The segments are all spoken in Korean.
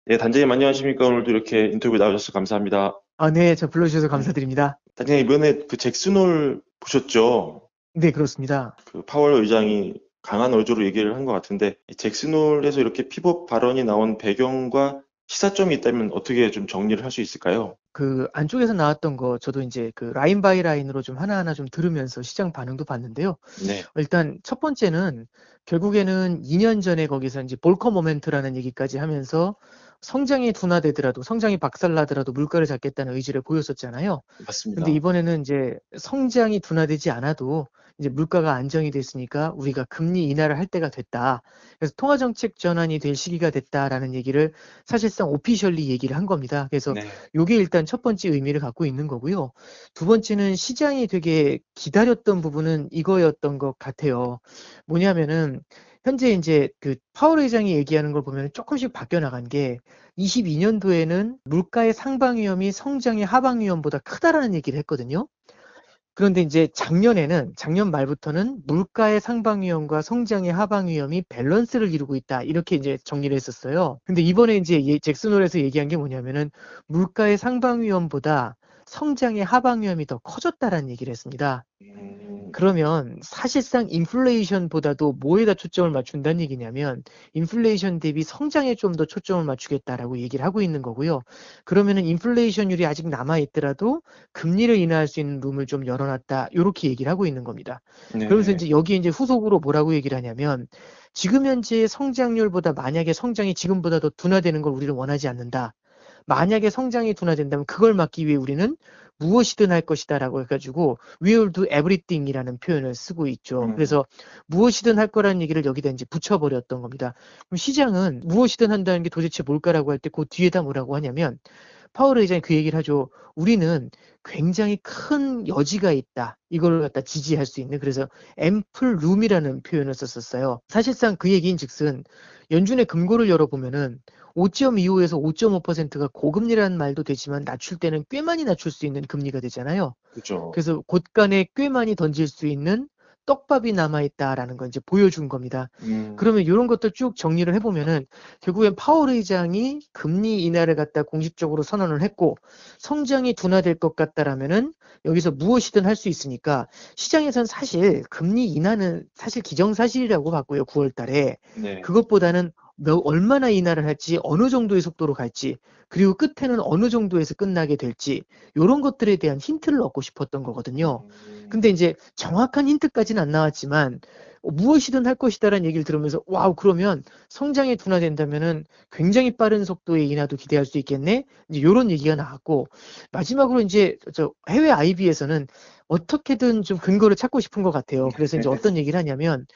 네, 단장님 안녕하십니까? 오늘도 이렇게 인터뷰 나와주셔서 감사합니다. 네. 저 불러주셔서 네. 감사드립니다. 단장님 이번에 그 잭슨홀 보셨죠? 네, 그렇습니다. 그 파월 의장이 강한 어조로 얘기를 한 것 같은데 이 잭슨홀에서 이렇게 피벗 발언이 나온 배경과 시사점이 있다면 어떻게 좀 정리를 할 수 있을까요? 그 안쪽에서 나왔던 거 저도 이제 그 라인 바이 라인으로 좀 하나하나 좀 들으면서 시장 반응도 봤는데요. 네, 일단 첫 번째는 결국에는 2년 전에 거기서 이제 볼커 모멘트라는 얘기까지 하면서 성장이 둔화되더라도 성장이 박살나더라도 물가를 잡겠다는 의지를 보였었잖아요. 근데 맞습니다. 이번에는 이제 성장이 둔화되지 않아도 이제 물가가 안정이 됐으니까 우리가 금리 인하를 할 때가 됐다. 그래서 통화정책 전환이 될 시기가 됐다라는 얘기를 사실상 오피셜리 얘기를 한 겁니다. 그래서 네, 요게 일단 첫 번째 의미를 갖고 있는 거고요. 두 번째는 시장이 되게 기다렸던 부분은 이거였던 것 같아요. 뭐냐면은 현재 이제 그 파월 의장이 얘기하는 걸 보면 조금씩 바뀌어 나간 게 22년도에는 물가의 상방 위험이 성장의 하방 위험보다 크다라는 얘기를 했거든요. 그런데 이제 작년 말부터는 물가의 상방 위험과 성장의 하방 위험이 밸런스를 이루고 있다. 이렇게 이제 정리를 했었어요. 근데 이번에 이제 잭슨홀에서 얘기한 게 뭐냐면은 물가의 상방 위험보다 성장의 하방 위험이 더 커졌다라는 얘기를 했습니다. 음, 그러면 사실상 인플레이션보다도 뭐에다 초점을 맞춘다는 얘기냐면 인플레이션 대비 성장에 좀 더 초점을 맞추겠다라고 얘기를 하고 있는 거고요. 그러면은 인플레이션율이 아직 남아 있더라도 금리를 인하할 수 있는 룸을 좀 열어놨다. 요렇게 얘기를 하고 있는 겁니다. 그러면서 네, 이제 여기에 이제 후속으로 뭐라고 얘기를 하냐면 지금 현재의 성장률보다 만약에 성장이 지금보다 더 둔화되는 걸 우리는 원하지 않는다. 만약에 성장이 둔화된다면 그걸 막기 위해 우리는 무엇이든 할 것이다라고 해가지고 we will do everything이라는 표현을 쓰고 있죠. 음, 그래서 무엇이든 할 거라는 얘기를 여기다 이제 붙여버렸던 겁니다. 그럼 시장은 무엇이든 한다는 게 도대체 뭘까라고 할 때 그 뒤에다 뭐라고 하냐면 파월 의장이 그 얘기를 하죠. 우리는 굉장히 큰 여지가 있다. 이걸 갖다 지지할 수 있는. 그래서 앰플 룸이라는 표현을 썼었어요. 사실상 그 얘기인 즉슨 연준의 금고를 열어보면은 5.25에서 5.5%가 고금리라는 말도 되지만 낮출 때는 꽤 많이 낮출 수 있는 금리가 되잖아요. 그죠. 그래서 곳간에 꽤 많이 던질 수 있는 떡밥이 남아있다라는 걸 이제 보여준 겁니다. 그러면 음, 이런 것들 쭉 정리를 해보면은 결국엔 파월 의장이 금리 인하를 갖다 공식적으로 선언을 했고 성장이 둔화될 것 같다라면은 여기서 무엇이든 할 수 있으니까 시장에선 사실 금리 인하는 사실 기정사실이라고 봤고요. 9월 달에. 네, 그것보다는 얼마나 인하를 할지 어느 정도의 속도로 갈지 그리고 끝에는 어느 정도에서 끝나게 될지 요런 것들에 대한 힌트를 얻고 싶었던 거거든요. 근데 음, 이제 정확한 힌트까지는 안 나왔지만 무엇이든 할 것이다라는 얘기를 들으면서 와우 그러면 성장이 둔화된다면은 굉장히 빠른 속도의 인하도 기대할 수 있겠네. 이제 요런 얘기가 나왔고 마지막으로 이제 저 해외 IB에서는 어떻게든 좀 근거를 찾고 싶은 것 같아요. 그래서 이제 어떤 얘기를 하냐면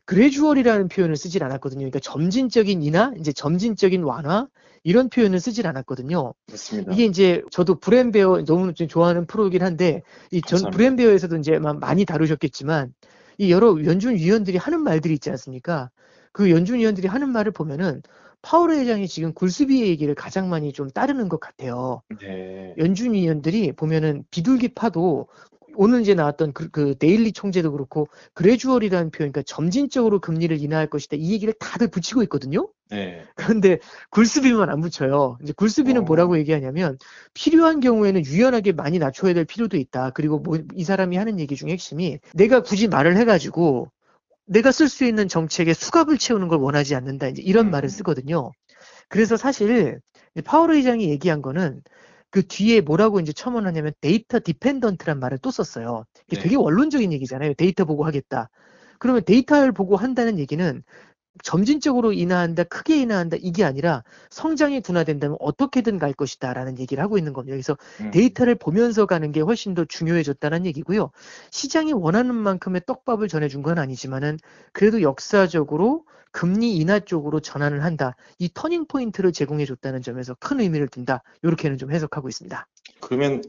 그레주얼이라는 표현을 쓰질 않았거든요. 그러니까 점진적인 인하, 이제 점진적인 완화 이런 표현을 쓰질 않았거든요. 이게 맞습니다. 이제 저도 브랜베어 너무 좀 좋아하는 프로이긴 한데 이 전 감사합니다. 브랜베어에서도 이제 많이 다루셨겠지만 이 여러 연준 위원들이 하는 말들이 있지 않습니까? 그 연준 위원들이 하는 말을 보면은 파월 회장이 지금 굴스비의 얘기를 가장 많이 좀 따르는 것 같아요. 네, 연준 위원들이 보면은 비둘기 파도 오늘 이제 나왔던 그 데일리 총재도 그렇고 그레주얼이라는 표현, 그러니까 점진적으로 금리를 인하할 것이다 이 얘기를 다들 붙이고 있거든요. 네, 그런데 굴스비만 안 붙여요. 이제 굴스비는 뭐라고 어, 얘기하냐면 필요한 경우에는 유연하게 많이 낮춰야 될 필요도 있다. 그리고 뭐 이 사람이 하는 얘기 중에 핵심이 내가 굳이 말을 해가지고 내가 쓸 수 있는 정책에 수갑을 채우는 걸 원하지 않는다. 이제 이런 말을 음, 쓰거든요. 그래서 사실 파월 의장이 얘기한 거는 그 뒤에 뭐라고 이제 첨언하냐면 데이터 디펜던트란 말을 또 썼어요. 이게 되게 네, 원론적인 얘기잖아요. 데이터 보고 하겠다. 그러면 데이터를 보고 한다는 얘기는 점진적으로 인하한다, 크게 인하한다 이게 아니라 성장이 둔화된다면 어떻게든 갈 것이다라는 얘기를 하고 있는 겁니다. 그래서 음. 데이터를 보면서 가는 게 훨씬 더 중요해졌다는 얘기고요. 시장이 원하는 만큼의 떡밥을 전해준 건 아니지만은 그래도 역사적으로 금리 인하 쪽으로 전환을 한다. 이 터닝 포인트를 제공해 줬다는 점에서 큰 의미를 둔다. 이렇게는 좀 해석하고 있습니다. 그러면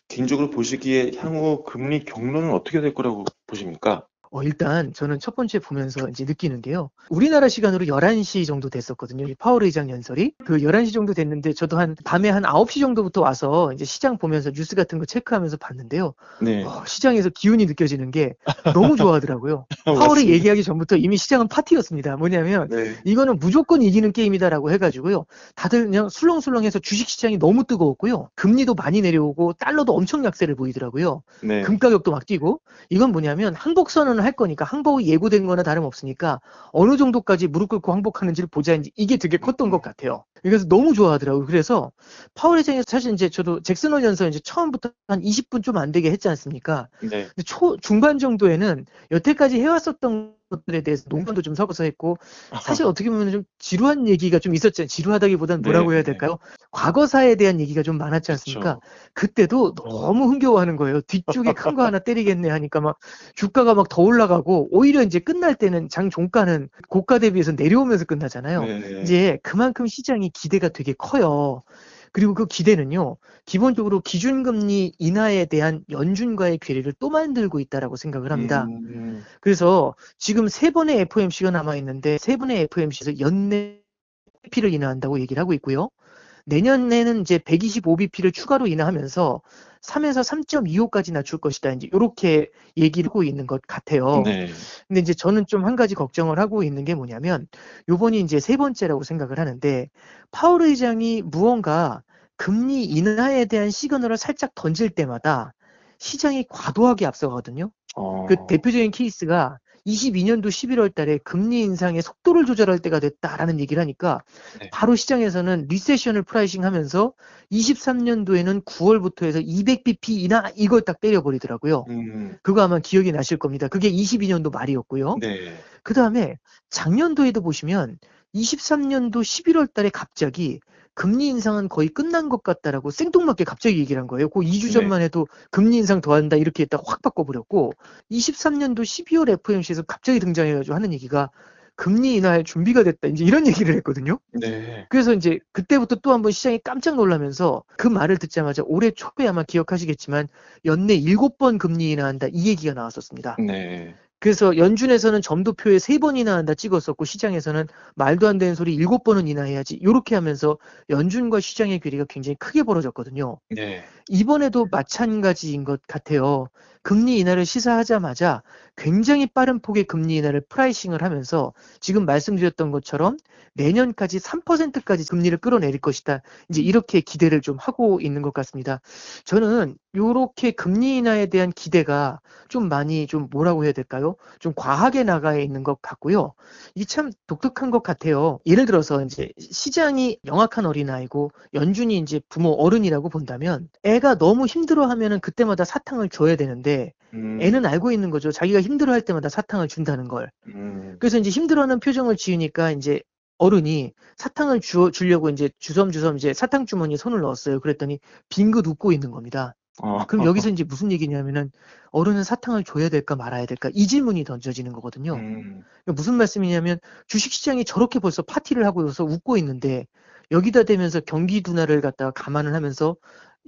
개인적으로 보시기에 향후 금리 경로는 어떻게 될 거라고 보십니까? 일단 저는 첫 번째 보면서 이제 느끼는 게요. 우리나라 시간으로 11시 정도 됐었거든요. 이 파월 의장 연설이. 그 11시 정도 됐는데 저도 밤에 한 9시 정도부터 와서 이제 시장 보면서 뉴스 같은 거 체크하면서 봤는데요. 네. 시장에서 기운이 느껴지는 게 너무 좋아하더라고요. 파월이 맞습니다. 얘기하기 전부터 이미 시장은 파티였습니다. 뭐냐면 네. 이거는 무조건 이기는 게임이다라고 해가지고요. 다들 그냥 술렁술렁해서 주식 시장이 너무 뜨거웠고요. 금리도 많이 내려오고 달러도 엄청 약세를 보이더라고요. 네. 금 가격도 막 뛰고 이건 뭐냐면 항복 선언을 할 거니까 항복이 예고된 거나 다름없으니까 어느 정도까지 무릎 꿇고 항복하는지를 보자 이게 되게 컸던 것 같아요. 그래서 너무 좋아하더라고요. 그래서 파월 회장에서 사실 이제 저도 잭슨 홀 연설 이제 처음부터 한 20분 좀 안 되게 했지 않습니까? 네. 근데 중반 정도에는 여태까지 해왔었던 것들에 대해서 농담도 좀 섞어서 했고 사실 어떻게 보면 좀 지루한 얘기가 좀 있었잖아요. 지루하다기보다는 뭐라고 해야 네. 될까요? 과거사에 대한 얘기가 좀 많았지 않습니까? 그쵸. 그때도 너무 흥겨워하는 거예요. 뒤쪽에 큰 거 하나 때리겠네 하니까 막 주가가 막 더 올라가고 오히려 이제 끝날 때는 장 종가는 고가 대비해서 내려오면서 끝나잖아요. 네. 이제 그만큼 시장이 기대가 되게 커요. 그리고 그 기대는요, 기본적으로 기준금리 인하에 대한 연준과의 괴리를 또 만들고 있다라고 생각을 합니다. 그래서 지금 3번의 FOMC가 남아있는데 3번의 FOMC에서 연내 BP를 인하한다고 얘기를 하고 있고요. 내년에는 이제 125bp를 추가로 인하하면서 3에서 3.25까지 낮출 것이다. 이제 이렇게 얘기를 하고 있는 것 같아요. 네. 근데 이제 저는 좀 한 가지 걱정을 하고 있는 게 뭐냐면 요번이 이제 3번째라고 생각을 하는데 파월 의장이 무언가 금리 인하에 대한 시그널을 살짝 던질 때마다 시장이 과도하게 앞서가거든요. 그 대표적인 케이스가 22년도 11월 달에 금리 인상의 속도를 조절할 때가 됐다라는 얘기를 하니까 네. 바로 시장에서는 리세션을 프라이싱 하면서 23년도에는 9월부터 해서 200bp 인하 이걸 딱 때려버리더라고요. 그거 아마 기억이 나실 겁니다. 그게 22년도 말이었고요. 네. 그 다음에 작년도에도 보시면 23년도 11월 달에 갑자기 금리 인상은 거의 끝난 것 같다라고 생뚱맞게 갑자기 얘기를 한 거예요. 그 2주 네. 전만 해도 금리 인상 더 한다 이렇게 했다가 확 바꿔버렸고 23년도 12월 FOMC에서 갑자기 등장해가지고 하는 얘기가 금리 인하할 준비가 됐다. 이제 이런 얘기를 했거든요. 네. 그래서 이제 그때부터 또 한 번 시장이 깜짝 놀라면서 그 말을 듣자마자 올해 초에 아마 기억하시겠지만 연내 7번 금리 인하한다 이 얘기가 나왔었습니다. 네. 그래서 연준에서는 점도표에 3번이나 한다 찍었었고 시장에서는 말도 안 되는 소리 7번은 인하해야지 이렇게 하면서 연준과 시장의 괴리가 굉장히 크게 벌어졌거든요. 네. 이번에도 마찬가지인 것 같아요. 금리 인하를 시사하자마자 굉장히 빠른 폭의 금리 인하를 프라이싱을 하면서 지금 말씀드렸던 것처럼 내년까지 3%까지 금리를 끌어내릴 것이다. 이제 이렇게 기대를 좀 하고 있는 것 같습니다. 저는 요렇게 금리 인하에 대한 기대가 좀 많이 좀 뭐라고 해야 될까요? 좀 과하게 나가 있는 것 같고요. 이게 참 독특한 것 같아요. 예를 들어서 이제 시장이 영악한 어린아이고 연준이 이제 부모 어른이라고 본다면 애가 너무 힘들어하면은 그때마다 사탕을 줘야 되는데 애는 알고 있는 거죠. 자기가 힘들어할 때마다 사탕을 준다는 걸. 그래서 이제 힘들어하는 표정을 지으니까 이제 어른이 사탕을 주려고 이제 주섬주섬 이제 사탕 주머니에 손을 넣었어요. 그랬더니 빙긋 웃고 있는 겁니다. 그럼 여기서 이제 무슨 얘기냐면은 어른은 사탕을 줘야 될까 말아야 될까 이 질문이 던져지는 거거든요. 그러니까 무슨 말씀이냐면 주식시장이 저렇게 벌써 파티를 하고 있어서 웃고 있는데 여기다 대면서 경기 둔화를 갖다가 감안을 하면서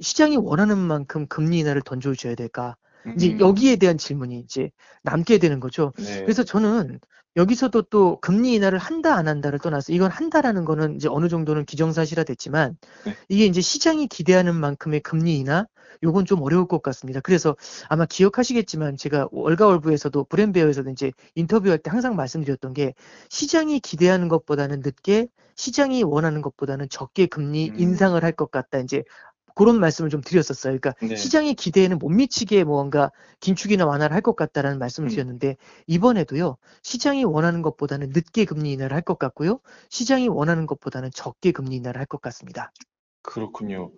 시장이 원하는 만큼 금리 인하를 던져줘야 될까? 이제 여기에 대한 질문이 이제 남게 되는 거죠. 네. 그래서 저는 여기서도 또 금리 인하를 한다 안 한다를 떠나서 이건 한다라는 거는 이제 어느 정도는 기정사실화 됐지만 네. 이게 이제 시장이 기대하는 만큼의 금리 인하 요건 좀 어려울 것 같습니다. 그래서 아마 기억하시겠지만 제가 월가월부에서도 브랜베어에서도 이제 인터뷰할 때 항상 말씀드렸던 게 시장이 기대하는 것보다는 늦게 시장이 원하는 것보다는 적게 금리 인상을 할 것 같다. 이제 그런 말씀을 좀 드렸었어요. 그러니까 네. 시장의 기대에는 못 미치게 뭔가 긴축이나 완화를 할 것 같다라는 말씀을 드렸는데 이번에도요. 시장이 원하는 것보다는 늦게 금리 인하를 할 것 같고요. 시장이 원하는 것보다는 적게 금리 인하를 할 것 같습니다. 그렇군요.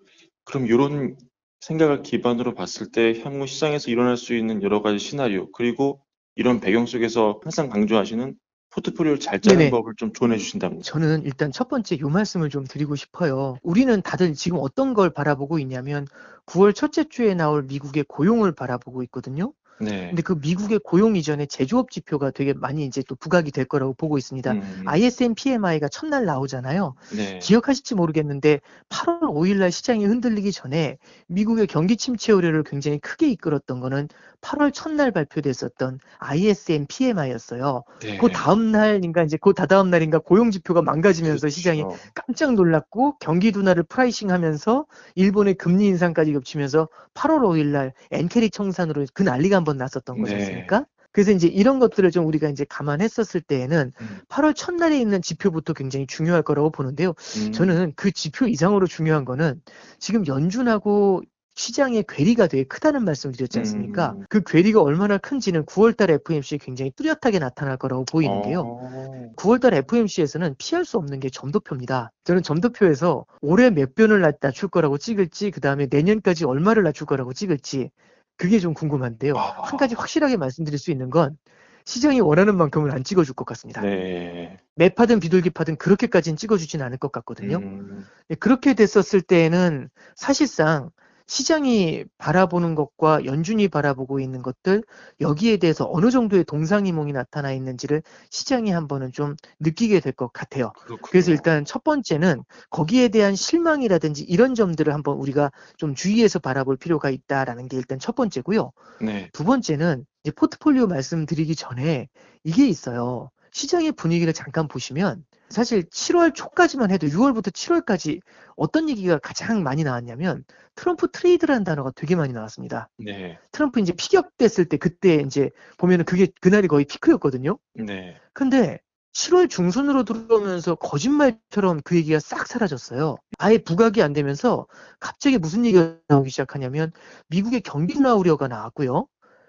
그럼 요런 생각을 기반으로 봤을 때 향후 시장에서 일어날 수 있는 여러 가지 시나리오, 그리고 이런 배경 속에서 항상 강조하시는 포트폴리오를 잘 짜는 네네. 법을 좀 조언해 주신다면. 저는 일단 첫 번째 요 말씀을 좀 드리고 싶어요. 우리는 다들 지금 어떤 걸 바라보고 있냐면 9월 첫째 주에 나올 미국의 고용을 바라보고 있거든요. 네. 근데 그 미국의 고용 이전에 제조업 지표가 되게 많이 이제 또 부각이 될 거라고 보고 있습니다. 음. ISM PMI가 첫날 나오잖아요. 네. 기억하실지 모르겠는데 8월 5일 날 시장이 흔들리기 전에 미국의 경기 침체 우려를 굉장히 크게 이끌었던 거는 8월 첫날 발표됐었던 ISM PMI였어요. 그 네. 다음 날인가 이제 그 다다음 날인가 고용 지표가 망가지면서 시장이 그렇죠. 깜짝 놀랐고 경기 둔화를 프라이싱하면서 일본의 금리 인상까지 겹치면서 8월 5일 날 엔캐리 청산으로 그 난리가 한번 났었던 거지 네. 않습니까? 그래서 이제 이런 것들을 좀 우리가 이제 감안했었을 때에는 음. 8월 첫날에 있는 지표부터 굉장히 중요할 거라고 보는데요. 음. 저는 그 지표 이상으로 중요한 거는 지금 연준하고 시장의 괴리가 되게 크다는 말씀을 드렸지 않습니까? 그 괴리가 얼마나 큰지는 9월달 FOMC에 굉장히 뚜렷하게 나타날 거라고 보이는 게요. 어. 9월달 FOMC에서는 피할 수 없는 게 점도표입니다. 저는 점도표에서 올해 몇 변을 낮출 거라고 찍을지, 그 다음에 내년까지 얼마를 낮출 거라고 찍을지, 그게 좀 궁금한데요. 한 가지 아. 확실하게 말씀드릴 수 있는 건 시장이 원하는 만큼은 안 찍어줄 것 같습니다. 네. 매파든 비둘기파든 그렇게까지는 찍어주진 않을 것 같거든요. 음. 네, 그렇게 됐었을 때에는 사실상 시장이 바라보는 것과 연준이 바라보고 있는 것들, 여기에 대해서 어느 정도의 동상이몽이 나타나 있는지를 시장이 한번은 좀 느끼게 될 것 같아요. 그래서 그렇군요. 일단 첫 번째는 거기에 대한 실망이라든지 이런 점들을 한번 우리가 좀 주의해서 바라볼 필요가 있다라는 게 일단 첫 번째고요. 네. 두 번째는 이제 포트폴리오 말씀드리기 전에 이게 있어요. 시장의 분위기를 잠깐 보시면 사실 7월 초까지만 해도 6월부터 7월까지 어떤 얘기가 가장 많이 나왔냐면 트럼프 트레이드라는 단어가 되게 많이 나왔습니다. 네. 트럼프 이제 피격됐을 때 그때 이제 보면은 그게 그날이 거의 피크였거든요. 네. 근데 7월 중순으로 들어오면서 거짓말처럼 그 얘기가 싹 사라졌어요. 아예 부각이 안 되면서 갑자기 무슨 얘기가 나오기 시작하냐면 미국의 경기 둔화 우려가 나왔고요.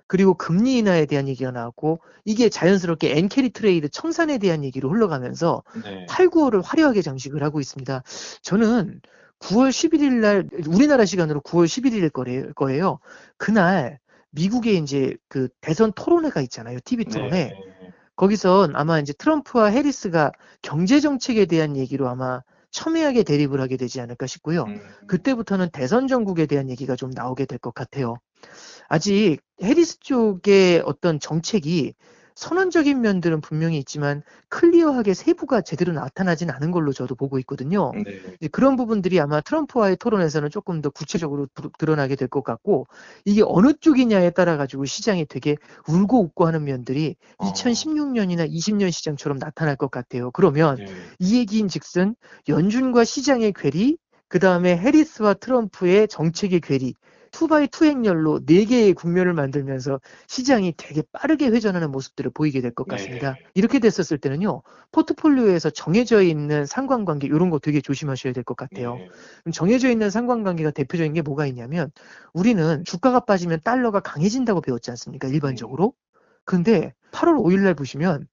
그리고 금리 인하에 대한 얘기가 나왔고 이게 자연스럽게 엔캐리 트레이드 청산에 대한 얘기로 흘러가면서 네. 8, 9월을 화려하게 장식을 하고 있습니다. 저는 9월 11일 날 우리나라 시간으로 9월 11일일 거예요. 그날 미국에 이제 그 대선 토론회가 있잖아요. TV 토론회. 네. 거기선 아마 이제 트럼프와 해리스가 경제 정책에 대한 얘기로 아마 첨예하게 대립을 하게 되지 않을까 싶고요. 음. 그때부터는 대선 전국에 대한 얘기가 좀 나오게 될 것 같아요. 아직 해리스 쪽의 어떤 정책이 선언적인 면들은 분명히 있지만 클리어하게 세부가 제대로 나타나진 않은 걸로 저도 보고 있거든요. 네. 이제 그런 부분들이 아마 트럼프와의 토론에서는 조금 더 구체적으로 드러나게 될 것 같고 이게 어느 쪽이냐에 따라 가지고 시장이 되게 울고 웃고 하는 면들이 어. 2016년이나 20년 시장처럼 나타날 것 같아요. 그러면 네. 이 얘기인즉슨 연준과 시장의 괴리, 그 다음에 해리스와 트럼프의 정책의 괴리, 투바이 투 행렬로 4개의 국면을 만들면서 시장이 되게 빠르게 회전하는 모습들을 보이게 될 것 네. 같습니다. 이렇게 됐었을 때는요. 포트폴리오에서 정해져 있는 상관관계 이런 거 되게 조심하셔야 될 것 같아요. 네. 그럼 정해져 있는 상관관계가 대표적인 게 뭐가 있냐면 우리는 주가가 빠지면 달러가 강해진다고 배웠지 않습니까? 음. 일반적으로. 근데 8월 5일 날 보시면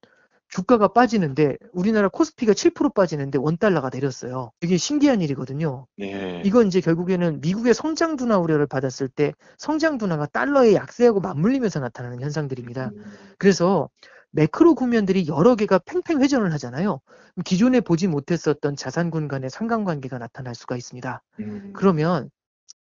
주가가 빠지는데 우리나라 코스피가 7% 빠지는데 원달러가 내렸어요. 이게 신기한 일이거든요. 네. 이건 이제 결국에는 미국의 성장 둔화 우려를 받았을 때 성장 둔화가 달러의 약세하고 맞물리면서 나타나는 현상들입니다. 음. 그래서 매크로 국면들이 여러 개가 팽팽 회전을 하잖아요. 그럼 기존에 보지 못했었던 자산군 간의 상관관계가 나타날 수가 있습니다. 음. 그러면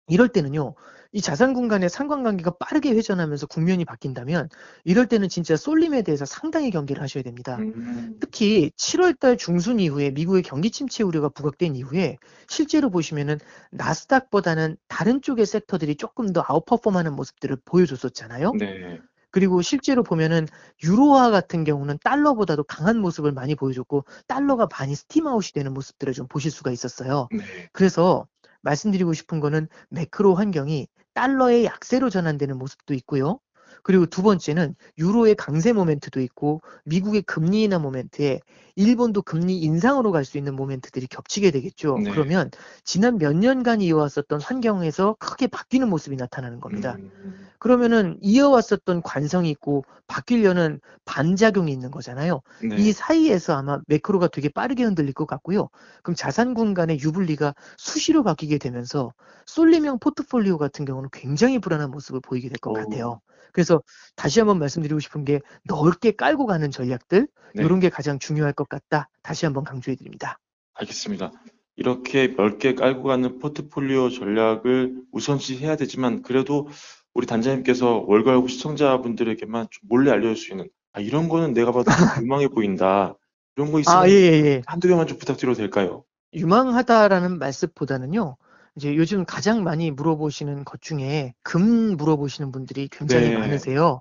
이럴 때는요. 이 자산군 간의 상관관계가 빠르게 회전하면서 국면이 바뀐다면 이럴 때는 진짜 쏠림에 대해서 상당히 경계를 하셔야 됩니다. 음. 특히 7월 달 중순 이후에 미국의 경기 침체 우려가 부각된 이후에 실제로 보시면은 나스닥보다는 다른 쪽의 섹터들이 조금 더 아웃퍼폼하는 모습들을 보여줬었잖아요. 네. 그리고 실제로 보면은 유로화 같은 경우는 달러보다도 강한 모습을 많이 보여줬고 달러가 많이 스팀아웃이 되는 모습들을 좀 보실 수가 있었어요. 네. 그래서 말씀드리고 싶은 거는 매크로 환경이 달러의 약세로 전환되는 모습도 있고요. 그리고 두 번째는 유로의 강세 모멘트도 있고 미국의 금리 인하 모멘트에 일본도 금리 인상으로 갈 수 있는 모멘트들이 겹치게 되겠죠. 네. 그러면 지난 몇 년간 이어왔었던 환경에서 크게 바뀌는 모습이 나타나는 겁니다. 음. 그러면은 이어왔었던 관성이 있고 바뀌려는 반작용이 있는 거잖아요. 이 네. 사이에서 아마 매크로가 되게 빠르게 흔들릴 것 같고요. 그럼 자산군 간의 유불리가 수시로 바뀌게 되면서 쏠림형 포트폴리오 같은 경우는 굉장히 불안한 모습을 보이게 될 것 어. 같아요. 그래서 다시 한번 말씀드리고 싶은 게 넓게 깔고 가는 전략들 네. 이런 게 가장 중요할 것 같다. 다시 한번 강조해 드립니다. 알겠습니다. 이렇게 넓게 깔고 가는 포트폴리오 전략을 우선시해야 되지만 그래도 우리 단장님께서 월갈고 시청자분들에게만 좀 몰래 알려줄 수 있는, 이런 거는 내가 봐도 좀 유망해 보인다. 이런 거 아, 예, 있으면 예, 예. 한두 개만 좀 부탁드려도 될까요? 유망하다라는 말씀보다는요. 이제 요즘 가장 많이 물어보시는 것 중에 금 물어보시는 분들이 굉장히 네, 많으세요.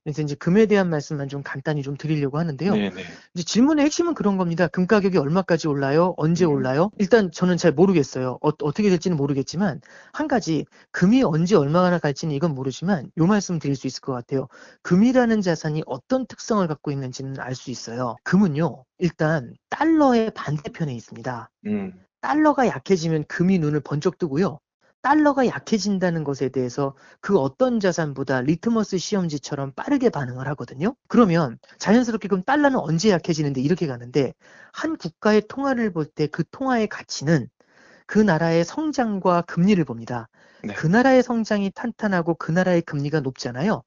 그래서 이제 금에 대한 말씀만 좀 간단히 좀 드리려고 하는데요. 네, 네. 이제 질문의 핵심은 그런 겁니다. 금 가격이 얼마까지 올라요? 언제 음, 올라요? 일단 저는 잘 모르겠어요. 어떻게 될지는 모르겠지만 한 가지 금이 언제 얼마나 갈지는 이건 모르지만 요 말씀 드릴 수 있을 것 같아요. 금이라는 자산이 어떤 특성을 갖고 있는지는 알 수 있어요. 금은요. 일단 달러의 반대편에 있습니다. 음, 달러가 약해지면 금이 눈을 번쩍 뜨고요. 달러가 약해진다는 것에 대해서 그 어떤 자산보다 리트머스 시험지처럼 빠르게 반응을 하거든요. 그러면 자연스럽게 그럼 달러는 언제 약해지는데 이렇게 가는데 한 국가의 통화를 볼 때 그 통화의 가치는 그 나라의 성장과 금리를 봅니다. 네. 그 나라의 성장이 탄탄하고 그 나라의 금리가 높잖아요.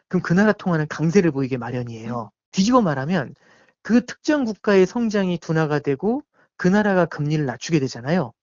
그럼 그 나라 통화는 강세를 보이게 마련이에요. 뒤집어 말하면 그 특정 국가의 성장이 둔화가 되고 그 나라가 금리를 낮추게 되잖아요.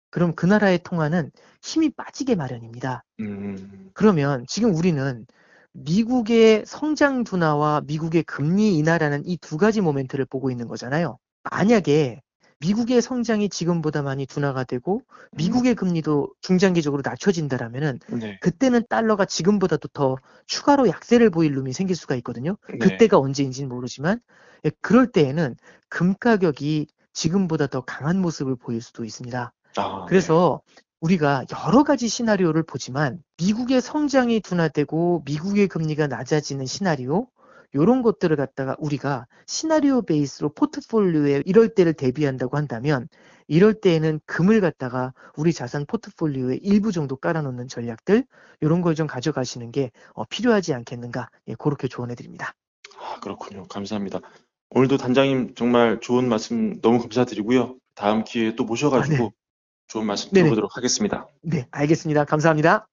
그럼 그 나라의 통화는 힘이 빠지게 마련입니다. 음, 그러면 지금 우리는 미국의 성장 둔화와 미국의 금리 인하라는 이 두 가지 모멘트를 보고 있는 거잖아요. 만약에 미국의 성장이 지금보다 많이 둔화가 되고 미국의 금리도 중장기적으로 낮춰진다라면은 네, 그때는 달러가 지금보다도 더 추가로 약세를 보일 룸이 생길 수가 있거든요. 네. 그때가 언제인지는 모르지만 그럴 때에는 금 가격이 지금보다 더 강한 모습을 보일 수도 있습니다. 네. 그래서 우리가 여러 가지 시나리오를 보지만 미국의 성장이 둔화되고 미국의 금리가 낮아지는 시나리오 요런 것들을 갖다가 우리가 시나리오 베이스로 포트폴리오에 이럴 때를 대비한다고 한다면 이럴 때에는 금을 갖다가 우리 자산 포트폴리오에 일부 정도 깔아놓는 전략들 요런 걸 좀 가져가시는 게 필요하지 않겠는가 그렇게 조언해 드립니다. 그렇군요. 감사합니다. 오늘도 단장님 정말 좋은 말씀 너무 감사드리고요. 다음 기회에 또 아, 네. 모셔가지고 좋은 말씀 네네. 들어보도록 하겠습니다. 네, 알겠습니다. 감사합니다.